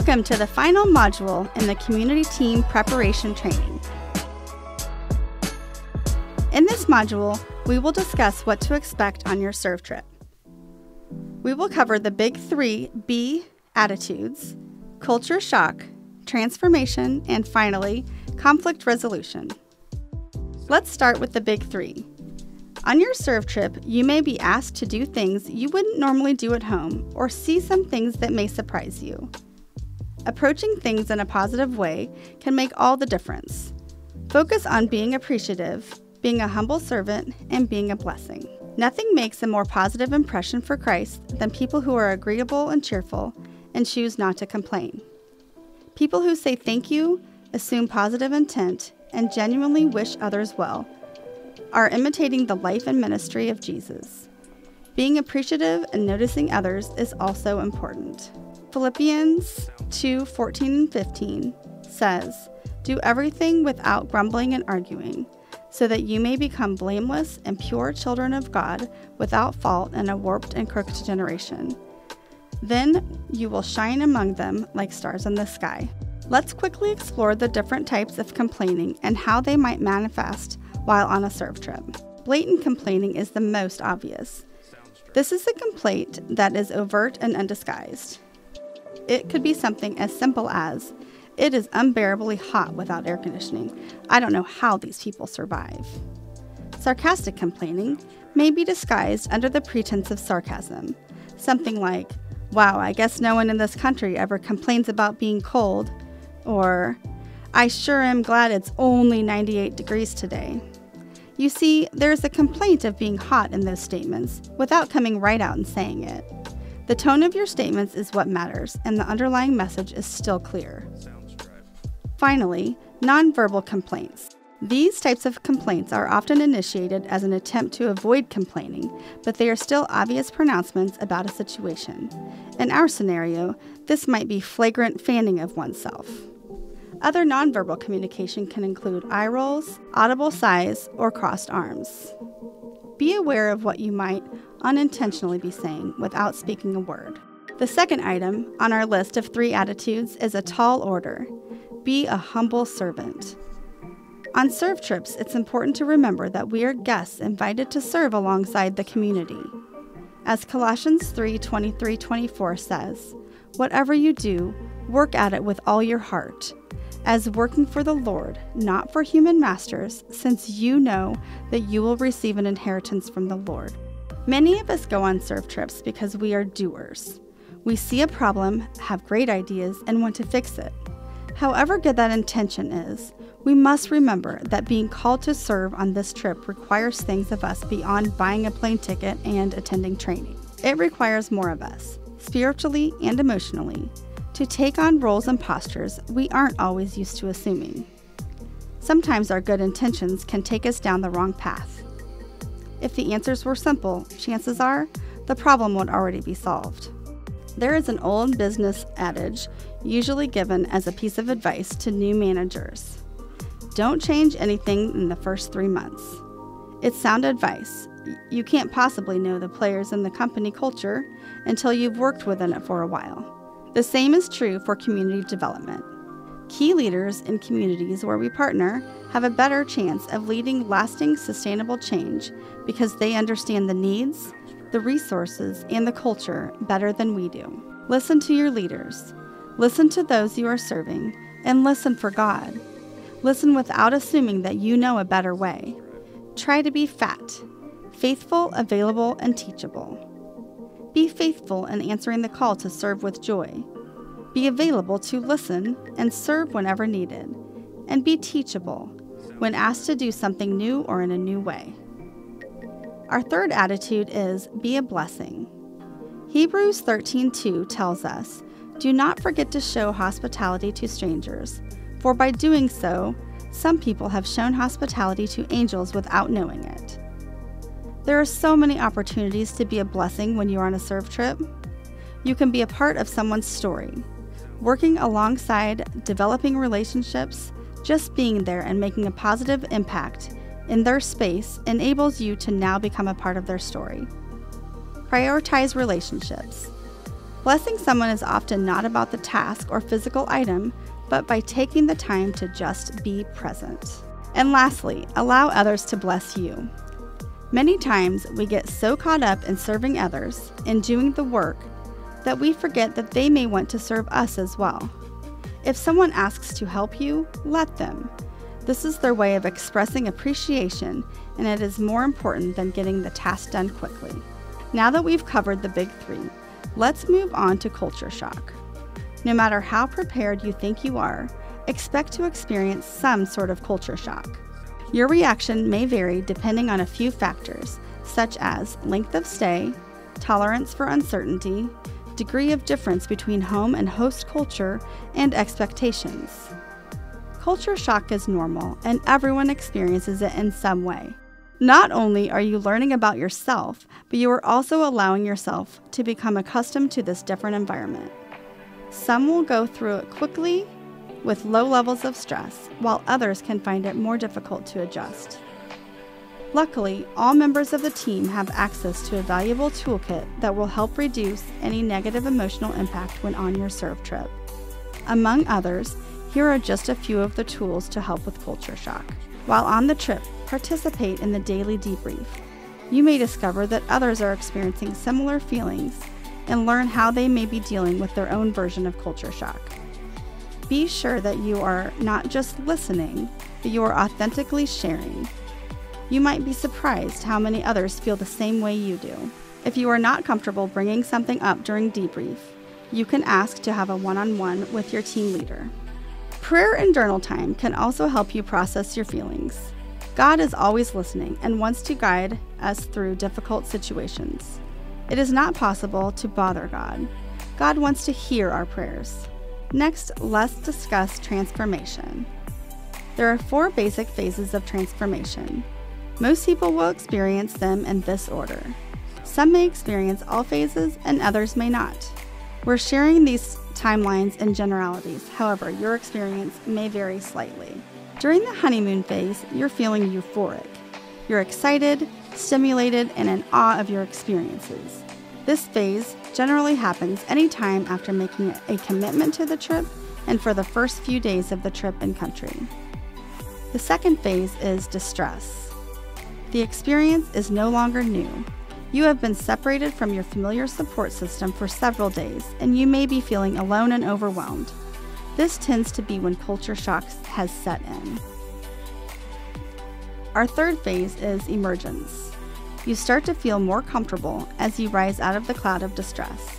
Welcome to the final module in the Community Team Preparation Training. In this module, we will discuss what to expect on your serve trip. We will cover the big 3 B attitudes, culture shock, transformation, and finally, conflict resolution. Let's start with the big 3. On your serve trip, you may be asked to do things you wouldn't normally do at home or see some things that may surprise you. Approaching things in a positive way can make all the difference. Focus on being appreciative, being a humble servant, and being a blessing. Nothing makes a more positive impression for Christ than people who are agreeable and cheerful and choose not to complain. People who say thank you, assume positive intent, and genuinely wish others well are imitating the life and ministry of Jesus. Being appreciative and noticing others is also important. Philippians 2:14 and 15 says, "Do everything without grumbling and arguing, so that you may become blameless and pure children of God without fault in a warped and crooked generation. Then you will shine among them like stars in the sky." Let's quickly explore the different types of complaining and how they might manifest while on a serve trip. Blatant complaining is the most obvious. This is a complaint that is overt and undisguised. It could be something as simple as, "It is unbearably hot without air conditioning. I don't know how these people survive." Sarcastic complaining may be disguised under the pretense of sarcasm. Something like, "Wow, I guess no one in this country ever complains about being cold," or, "I sure am glad it's only 98 degrees today." You see, there's a complaint of being hot in those statements without coming right out and saying it. The tone of your statements is what matters, and the underlying message is still clear. Finally, nonverbal complaints. These types of complaints are often initiated as an attempt to avoid complaining, but they are still obvious pronouncements about a situation. In our scenario, this might be flagrant fanning of oneself. Other nonverbal communication can include eye rolls, audible sighs, or crossed arms. Be aware of what you might unintentionally be saying without speaking a word. The second item on our list of 3 attitudes is a tall order. Be a humble servant. On serve trips, it's important to remember that we are guests invited to serve alongside the community. As Colossians 3:23-24 says, "Whatever you do, work at it with all your heart, as working for the Lord, not for human masters, since you know that you will receive an inheritance from the Lord." Many of us go on serve trips because we are doers. We see a problem, have great ideas, and want to fix it. However good that intention is, we must remember that being called to serve on this trip requires things of us beyond buying a plane ticket and attending training. It requires more of us, spiritually and emotionally, to take on roles and postures we aren't always used to assuming. Sometimes our good intentions can take us down the wrong path. If the answers were simple, chances are the problem would already be solved. There is an old business adage usually given as a piece of advice to new managers. Don't change anything in the first 3 months. It's sound advice. You can't possibly know the players in the company culture until you've worked within it for a while. The same is true for community development. Key leaders in communities where we partner have a better chance of leading lasting, sustainable change because they understand the needs, the resources, and the culture better than we do. Listen to your leaders. Listen to those you are serving, and listen for God. Listen without assuming that you know a better way. Try to be fat, faithful, available, and teachable. Be faithful in answering the call to serve with joy. Be available to listen and serve whenever needed. And be teachable when asked to do something new or in a new way. Our third attitude is be a blessing. Hebrews 13:2 tells us, "Do not forget to show hospitality to strangers, for by doing so, some people have shown hospitality to angels without knowing it." There are so many opportunities to be a blessing when you're on a serve trip. You can be a part of someone's story. Working alongside, developing relationships, just being there and making a positive impact in their space enables you to now become a part of their story. Prioritize relationships. Blessing someone is often not about the task or physical item, but by taking the time to just be present. And lastly, allow others to bless you. Many times we get so caught up in serving others and doing the work that we forget that they may want to serve us as well. If someone asks to help you, let them. This is their way of expressing appreciation, and it is more important than getting the task done quickly. Now that we've covered the big three, let's move on to culture shock. No matter how prepared you think you are, expect to experience some sort of culture shock. Your reaction may vary depending on a few factors, such as length of stay, tolerance for uncertainty, degree of difference between home and host culture, and expectations. Culture shock is normal, and everyone experiences it in some way. Not only are you learning about yourself, but you are also allowing yourself to become accustomed to this different environment. Some will go through it quickly with low levels of stress, while others can find it more difficult to adjust. Luckily, all members of the team have access to a valuable toolkit that will help reduce any negative emotional impact when on your serve trip. Among others, here are just a few of the tools to help with culture shock. While on the trip, participate in the daily debrief. You may discover that others are experiencing similar feelings and learn how they may be dealing with their own version of culture shock. Be sure that you are not just listening, but you are authentically sharing. You might be surprised how many others feel the same way you do. If you are not comfortable bringing something up during debrief, you can ask to have a one-on-one with your team leader. Prayer and journal time can also help you process your feelings. God is always listening and wants to guide us through difficult situations. It is not possible to bother God. God wants to hear our prayers. Next, let's discuss transformation. There are 4 basic phases of transformation. Most people will experience them in this order. Some may experience all phases and others may not. We're sharing these timelines in generalities, however, your experience may vary slightly. During the honeymoon phase, you're feeling euphoric. You're excited, stimulated, and in awe of your experiences. This phase generally happens anytime after making a commitment to the trip and for the first few days of the trip in country. The second phase is distress. The experience is no longer new. You have been separated from your familiar support system for several days, and you may be feeling alone and overwhelmed. This tends to be when culture shock has set in. Our third phase is emergence. You start to feel more comfortable as you rise out of the cloud of distress.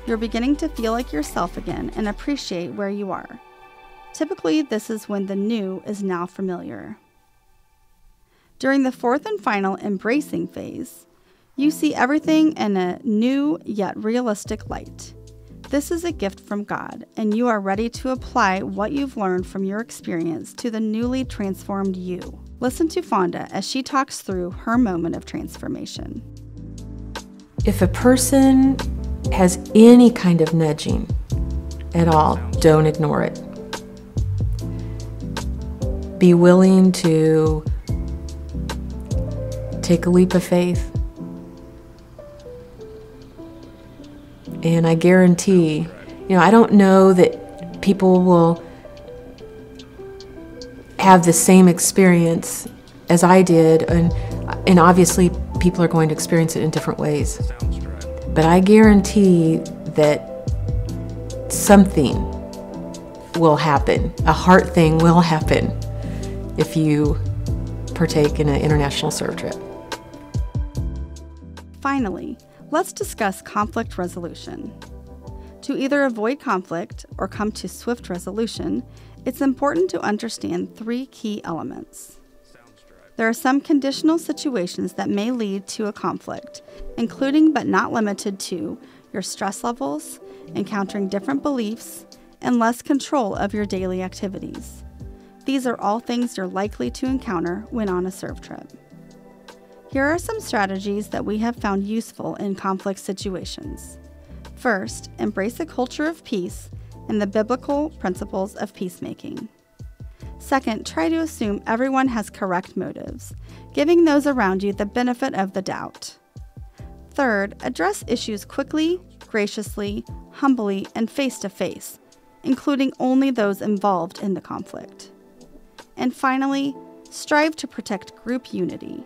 You're beginning to feel like yourself again and appreciate where you are. Typically, this is when the new is now familiar. During the fourth and final embracing phase, you see everything in a new yet realistic light. This is a gift from God, and you are ready to apply what you've learned from your experience to the newly transformed you. Listen to Fonda as she talks through her moment of transformation. If a person has any kind of nudging at all, don't ignore it. Be willing to take a leap of faith. And I guarantee, I don't know that people will have the same experience as I did, and obviously people are going to experience it in different ways. But I guarantee that something will happen, a heart thing will happen if you partake in an international serve trip. Finally, let's discuss conflict resolution. To either avoid conflict or come to swift resolution, it's important to understand 3 key elements. There are some conditional situations that may lead to a conflict, including but not limited to your stress levels, encountering different beliefs, and less control of your daily activities. These are all things you're likely to encounter when on a serve trip. Here are some strategies that we have found useful in conflict situations. First, embrace a culture of peace and the biblical principles of peacemaking. Second, try to assume everyone has correct motives, giving those around you the benefit of the doubt. Third, address issues quickly, graciously, humbly, and face-to-face, including only those involved in the conflict. And finally, strive to protect group unity.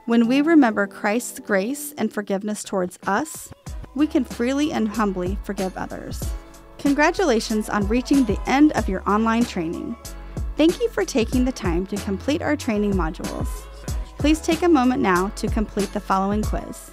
When we remember Christ's grace and forgiveness towards us, we can freely and humbly forgive others. Congratulations on reaching the end of your online training. Thank you for taking the time to complete our training modules. Please take a moment now to complete the following quiz.